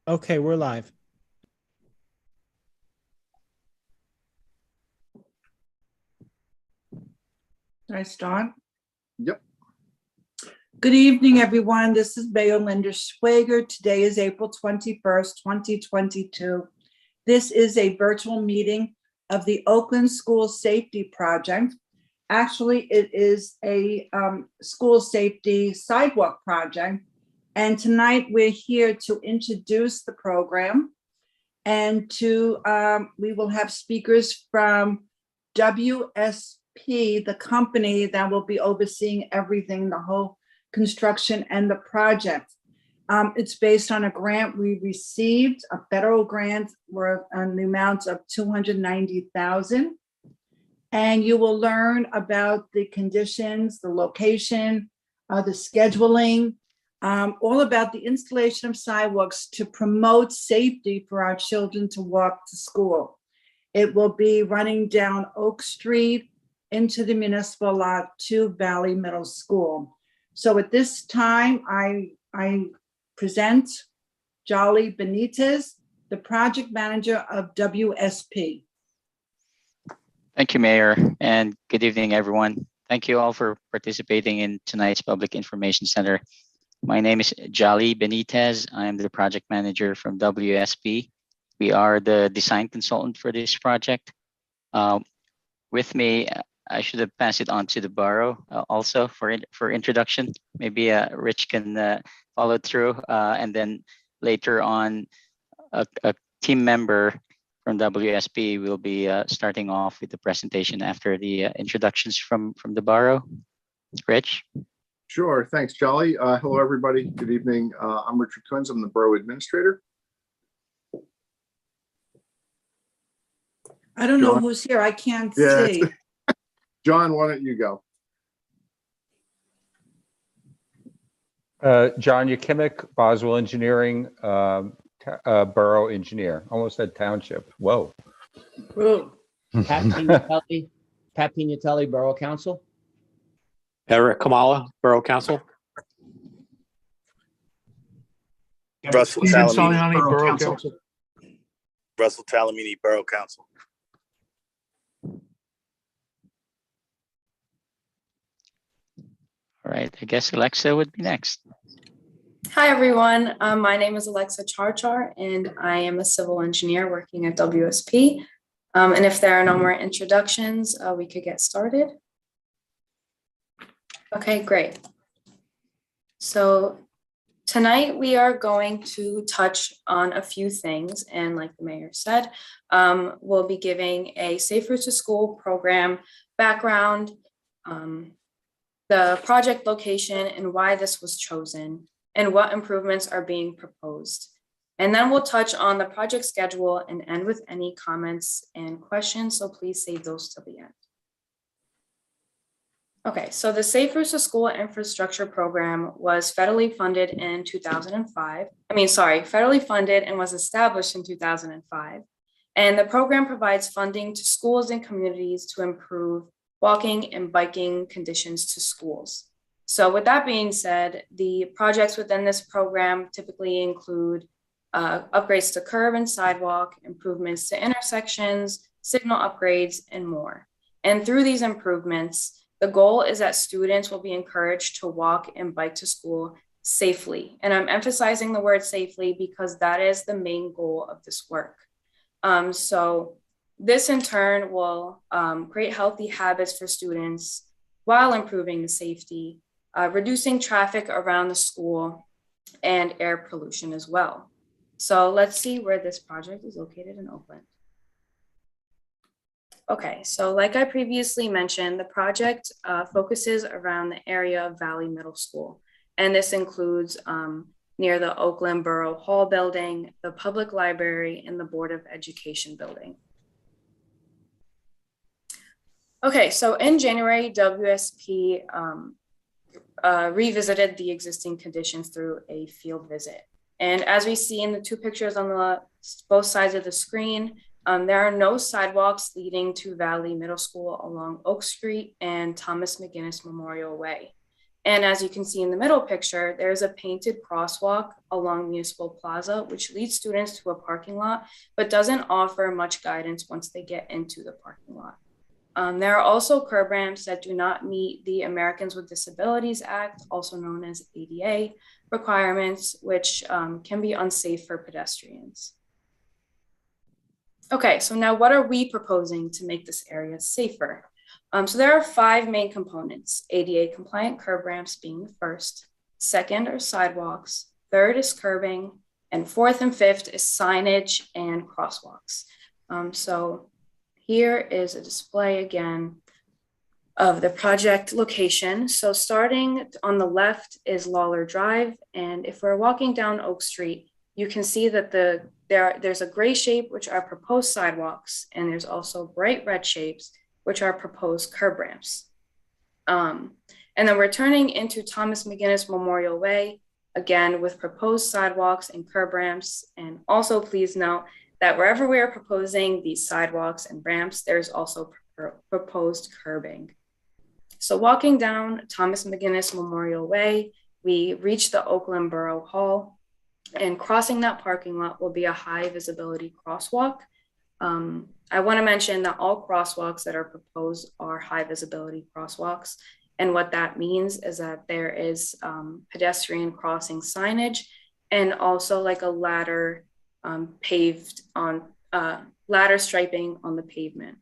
Okay, we're live. Did I start? Yep. Good evening, everyone. This is Mayor Linda Schwager. Today is April 21st, 2022. This is a virtual meeting of the Oakland School Safety Project. Actually, it is a school safety sidewalk project. And tonight we're here to introduce the program and we will have speakers from WSP, the company that will be overseeing everything, the whole construction and the project. It's based on a grant we received, a federal grant worth the amount of $290,000. And you will learn about the conditions, the location, the scheduling, all about the installation of sidewalks to promote safety for our children to walk to school. It will be running down Oak Street into the municipal lot to Valley Middle School. So at this time, I present Jolly Benitez, the project manager of WSP. Thank you, Mayor, and good evening, everyone. Thank you all for participating in tonight's Public Information Center. My name is Jolly Benitez. I am the project manager from WSP. We are the design consultant for this project. With me, I should have passed it on to the borough also for introduction. Maybe Rich can follow through, and then later on, a team member from WSP will be starting off with the presentation after the introductions from the borough. Rich? Sure. Thanks, Jolly. Hello, everybody. Good evening. I'm Richard Coons. I'm the borough administrator. I don't know who's here. I can't see. John, why don't you go? John Yakimic, Boswell Engineering, Borough Engineer. Almost said township. Whoa. Pat Pignatelli, Borough Council. Eric Kamala, Borough Council. Russell Steven Talamini, Saliani, Borough Council. Russell Talamini, Borough Council. All right, I guess Alexa would be next. Hi, everyone. My name is Alexa Charchar, and I am a civil engineer working at WSP. And if there are no more introductions, we could get started. Okay, great. So tonight we are going to touch on a few things. And like the mayor said, we'll be giving a Safe Routes to School program background, the project location and why this was chosen, and what improvements are being proposed. And then we'll touch on the project schedule and end with any comments and questions, so please save those till the end. Okay, so the Safe Routes to School infrastructure program was federally funded in 2005. Federally funded and was established in 2005. And the program provides funding to schools and communities to improve walking and biking conditions to schools. So with that being said, the projects within this program typically include upgrades to curb and sidewalk, improvements to intersections, signal upgrades, and more. And through these improvements, the goal is that students will be encouraged to walk and bike to school safely. And I'm emphasizing the word safely because that is the main goal of this work. So this in turn will create healthy habits for students while improving the safety, reducing traffic around the school, and air pollution as well. So let's see where this project is located in Oakland. Okay, so like I previously mentioned, the project focuses around the area of Valley Middle School. And this includes near the Oakland Borough Hall building, the public library, and the Board of Education building. Okay, so in January, WSP revisited the existing conditions through a field visit. And as we see in the two pictures on both sides of the screen, there are no sidewalks leading to Valley Middle School along Oak Street and Thomas McGinnis Memorial Way. And as you can see in the middle picture, there's a painted crosswalk along Municipal Plaza, which leads students to a parking lot, but doesn't offer much guidance once they get into the parking lot. There are also curb ramps that do not meet the Americans with Disabilities Act, also known as ADA, requirements, which can be unsafe for pedestrians. Okay, so now what are we proposing to make this area safer? So there are 5 main components: ADA compliant curb ramps being the first, second are sidewalks, third is curbing, and fourth and fifth is signage and crosswalks. So here is a display again of the project location. So starting on the left is Lawler Drive. And if we're walking down Oak Street, you can see that there's a gray shape, which are proposed sidewalks, and there's also bright red shapes, which are proposed curb ramps. And then we're turning into Thomas McGinnis Memorial Way, again, with proposed sidewalks and curb ramps. And also please note that wherever we are proposing these sidewalks and ramps, there's also proposed curbing. So walking down Thomas McGinnis Memorial Way, we reach the Oakland Borough Hall, and crossing that parking lot will be a high visibility crosswalk. I want to mention that all crosswalks that are proposed are high visibility crosswalks. And what that means is that there is pedestrian crossing signage and also like a ladder paved on ladder striping on the pavement.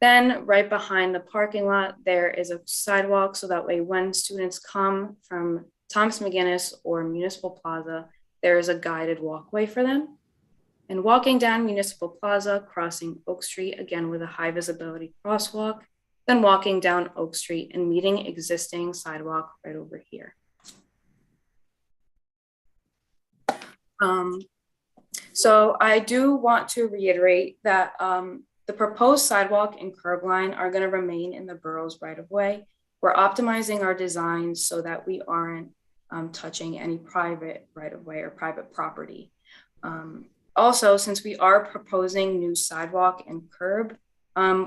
Then right behind the parking lot, there is a sidewalk. So that way when students come from Thomas McGinnis or Municipal Plaza, there is a guided walkway for them. And walking down Municipal Plaza, crossing Oak Street, again with a high visibility crosswalk, then walking down Oak Street and meeting existing sidewalk right over here. So I do want to reiterate that the proposed sidewalk and curb line are going to remain in the borough's right of way. We're optimizing our design so that we aren't touching any private right of way or private property. Also, since we are proposing new sidewalk and curb,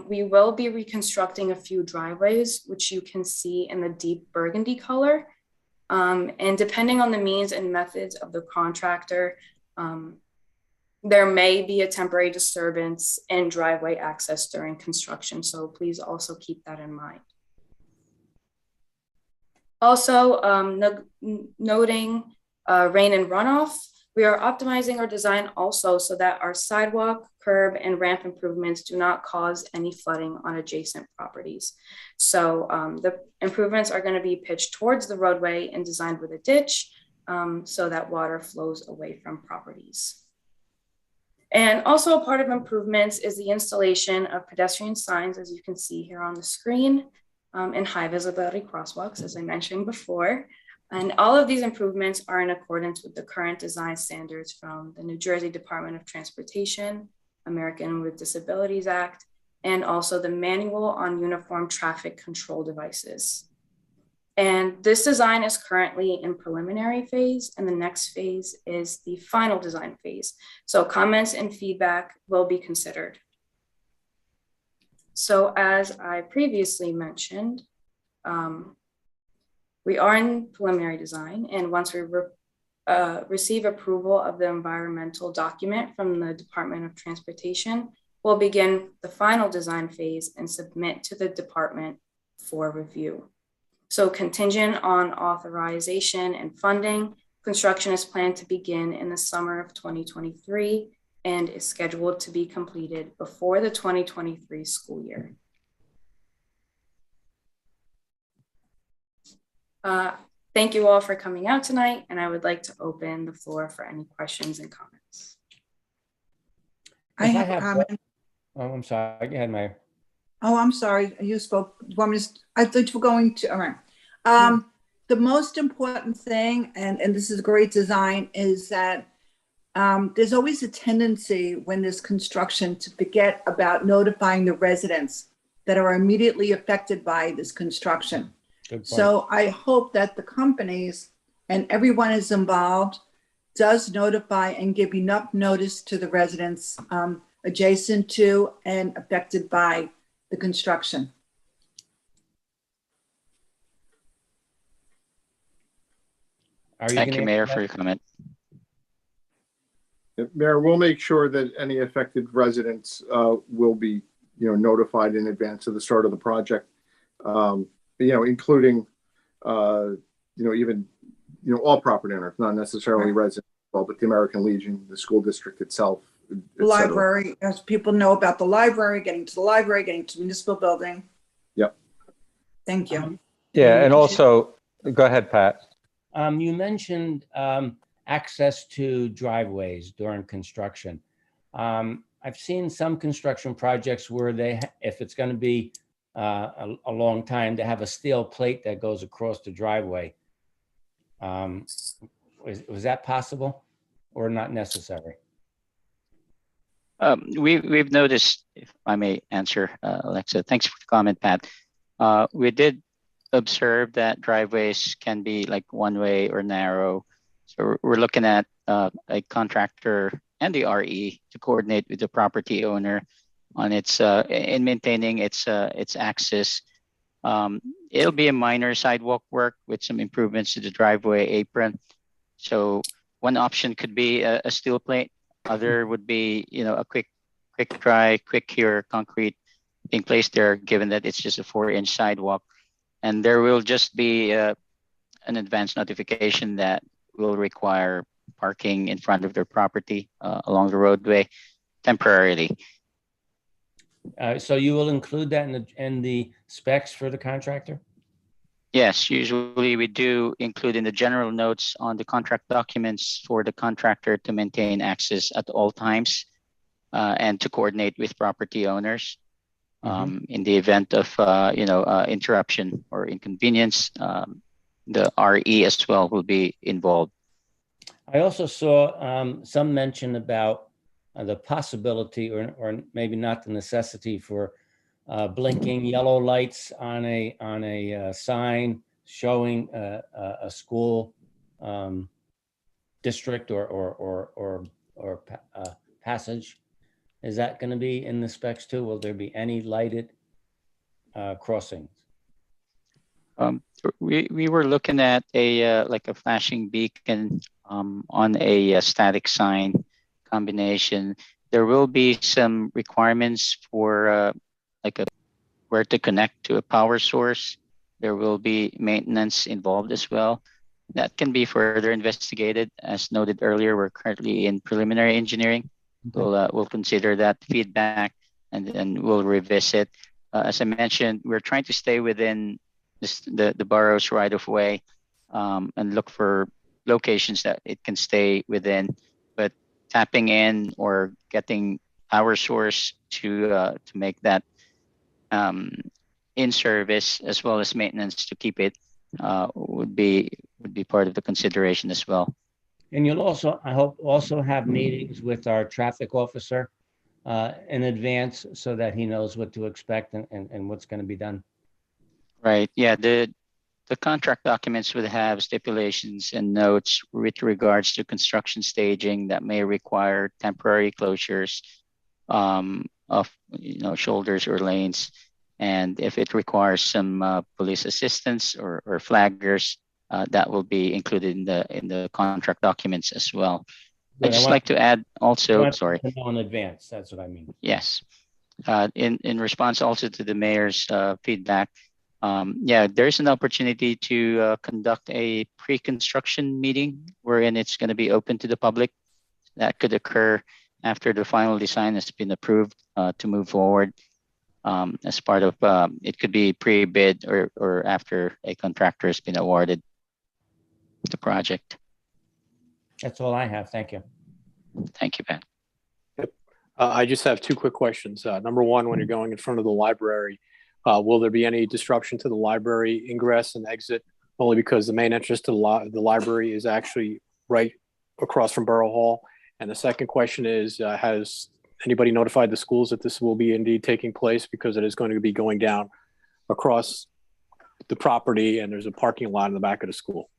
we will be reconstructing a few driveways, which you can see in the deep burgundy color. And depending on the means and methods of the contractor, there may be a temporary disturbance in driveway access during construction. So please also keep that in mind. Also, noting rain and runoff, we are optimizing our design also so that our sidewalk, curb, and ramp improvements do not cause any flooding on adjacent properties. So the improvements are going to be pitched towards the roadway and designed with a ditch so that water flows away from properties. And also a part of improvements is the installation of pedestrian signs, as you can see here on the screen, and high visibility crosswalks, as I mentioned before. And all of these improvements are in accordance with the current design standards from the New Jersey Department of Transportation, American with Disabilities Act, and also the Manual on Uniform Traffic Control Devices. And this design is currently in preliminary phase, and the next phase is the final design phase. So comments and feedback will be considered. So as I previously mentioned, we are in preliminary design, and once we receive approval of the environmental document from the Department of Transportation, we'll begin the final design phase and submit to the department for review. So contingent on authorization and funding, construction is planned to begin in the summer of 2023 and is scheduled to be completed before the 2023 school year. Thank you all for coming out tonight, and I would like to open the floor for any questions and comments. I have a comment. Oh, I'm sorry. Go ahead, Mayor. Oh, I'm sorry. You spoke. I thought you were going to. All right. The most important thing, and this is great design, is that there's always a tendency when there's construction to forget about notifying the residents that are immediately affected by this construction. So I hope that the companies and everyone is involved does notify and give enough notice to the residents adjacent to and affected by the construction. Are you Thank you, gonna Mayor, answer for that? your comment. Mayor, we'll make sure that any affected residents will be, notified in advance of the start of the project. Including, even, all property owners, not necessarily residents, but the American Legion, the school district itself, et cetera. Library, as people know about the library, getting to the library, getting to the municipal building. Yep. Thank you. Yeah, and also, go ahead, Pat. You mentioned access to driveways during construction. I've seen some construction projects where if it's going to be a long time, to have a steel plate that goes across the driveway. Was that possible or not necessary? We've noticed, if I may answer, Alexa, thanks for the comment, Pat. We did observe that driveways can be like one way or narrow. So we're looking at a contractor and the RE to coordinate with the property owner on its in maintaining its access. It'll be a minor sidewalk work with some improvements to the driveway apron. So one option could be a steel plate. Other would be, a quick dry, quick cure concrete being placed there, given that it's just a 4-inch sidewalk. And there will just be an advance notification that will require parking in front of their property along the roadway temporarily. So you will include that in the specs for the contractor? Yes, usually we do include in the general notes on the contract documents for the contractor to maintain access at all times and to coordinate with property owners. In the event of interruption or inconvenience, the RE as well will be involved. I also saw some mention about the possibility, or maybe not the necessity, for blinking yellow lights on a sign showing a school district or passage. Is that going to be in the specs too? Will there be any lighted crossings? We were looking at like a flashing beacon on a static sign combination. There will be some requirements for where to connect to a power source. There will be maintenance involved as well. That can be further investigated. As noted earlier, we're currently in preliminary engineering. We'll consider that feedback and then we'll revisit. As I mentioned, we're trying to stay within the borough's right of way and look for locations that it can stay within. But tapping in or getting power source to make that in service as well as maintenance to keep it would be part of the consideration as well. And you'll also, I hope, also have meetings with our traffic officer in advance so that he knows what to expect and what's going to be done. Right. Yeah. The contract documents would have stipulations and notes with regards to construction staging that may require temporary closures of shoulders or lanes. And if it requires some police assistance or flaggers, that will be included in the contract documents as well. I'd just like to add also, sorry. To know in advance, that's what I mean. Yes. In response also to the mayor's feedback, there's an opportunity to conduct a pre-construction meeting wherein it's going to be open to the public. That could occur after the final design has been approved to move forward as part of, it could be pre-bid or after a contractor has been awarded the project. That's all I have. Thank you. Thank you, Pat. Yep. I just have two quick questions. Number one, when you're going in front of the library, will there be any disruption to the library ingress and exit? Only because the main entrance to the library is actually right across from Borough Hall. And the second question is, has anybody notified the schools that this will be indeed taking place, because it is going to be going down across the property and there's a parking lot in the back of the school?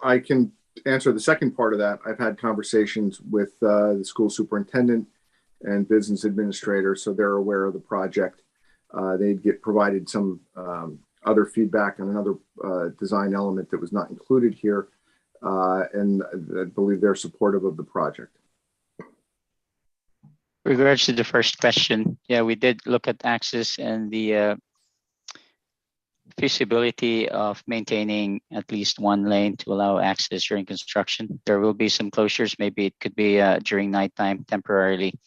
I can answer the second part of that. I've had conversations with the school superintendent and business administrator, so they're aware of the project. They'd get provided some other feedback on another design element that was not included here. And I believe they're supportive of the project. With regards to the first question, yeah, we did look at access and the feasibility of maintaining at least one lane to allow access during construction. There will be some closures. Maybe it could be during nighttime temporarily,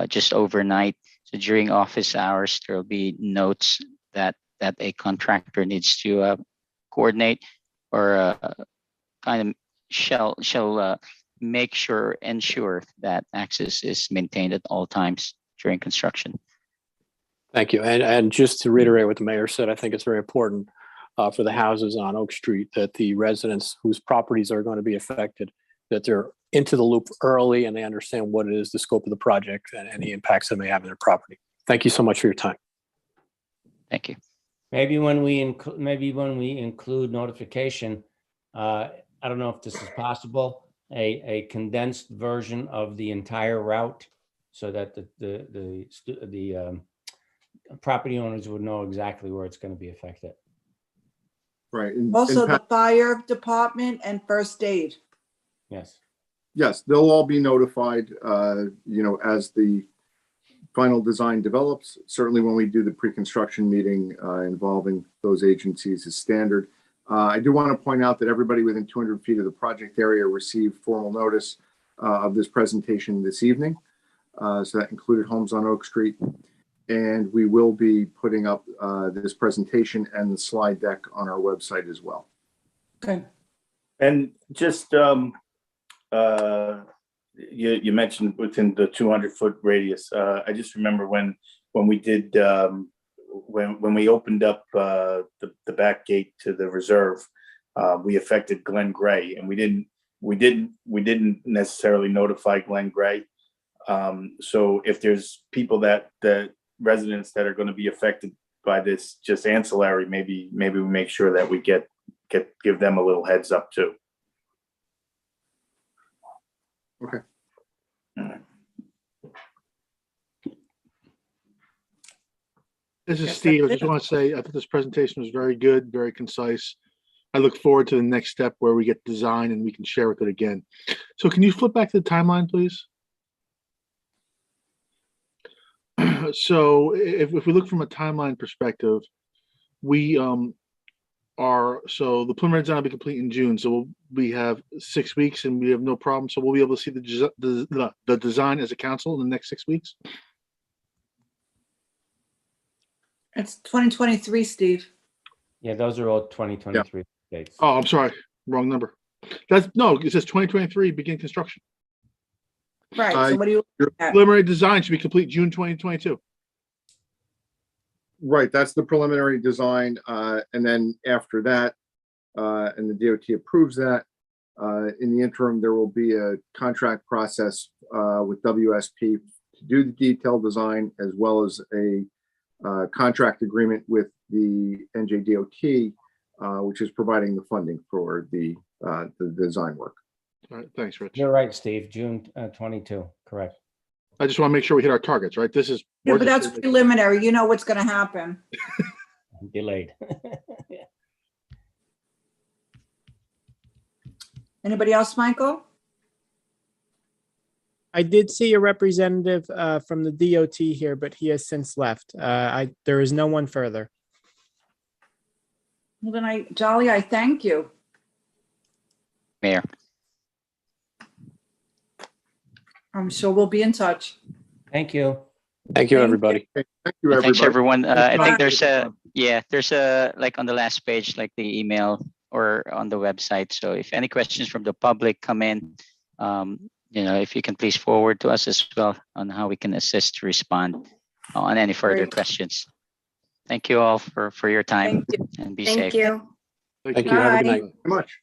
just overnight. So during office hours, there will be notes that a contractor needs to coordinate or kind of shall ensure that access is maintained at all times during construction. Thank you. And just to reiterate what the mayor said, I think it's very important for the houses on Oak Street that the residents whose properties are going to be affected, that they're into the loop early and they understand what it is, the scope of the project and any impacts that may have on their property. Thank you so much for your time. Thank you. Maybe when we include notification, I don't know if this is possible, a condensed version of the entire route so that the property owners would know exactly where it's going to be affected. Right. Also, the fire department and first aid. Yes. Yes, they'll all be notified, as the final design develops. Certainly when we do the pre-construction meeting involving those agencies is standard. I do want to point out that everybody within 200 feet of the project area received formal notice of this presentation this evening. So that included homes on Oak Street. And we will be putting up this presentation and the slide deck on our website as well. Okay. And just, you mentioned within the 200-foot radius. I just remember when we did, when we opened up the back gate to the reserve, we affected Glen Gray, and we didn't necessarily notify Glen Gray. So if there's people that residents that are going to be affected by this, just ancillary, maybe we make sure that we give them a little heads up too. Okay. This is Yes, Steve. I that's just it. want to say, I think this presentation was very good, very concise. I look forward to the next step where we get design and we can share with it again. So can you flip back to the timeline, please? So if we look from a timeline perspective, we so the preliminary design will be complete in June. So we have 6 weeks and we have no problem. So we'll be able to see the design as a council in the next 6 weeks. It's 2023, Steve. Yeah, those are all 2023 dates. Oh, I'm sorry, wrong number. That's no, it says 2023 begin construction. Right, so what do you look at? Preliminary design should be complete June 2022. Right, that's the preliminary design. And then after that, and the DOT approves that, in the interim, there will be a contract process with WSP to do the detailed design, as well as a contract agreement with the NJDOT, which is providing the funding for the design work. All right, thanks, Rich. You're right, Steve. June 22, correct. I just want to make sure we hit our targets, right? This is. Yeah, but that's preliminary. You know what's going to happen. Delayed. Yeah. Anybody else, Michael? I did see a representative from the DOT here, but he has since left. There is no one further. Well, then I thank you. Mayor. I'm sure we'll be in touch. Thank you. Thank you, Thank everybody. Thank you, everybody. Thanks, everyone. I think Bye. there's a like on the last page, like the email or on the website. So if any questions from the public come in, if you can please forward to us as well on how we can assist to respond on any further Great. questions. Thank you all for your time Thank you. and be Thank safe. you. Thank you. Have a good Bye. night. Thank you very much.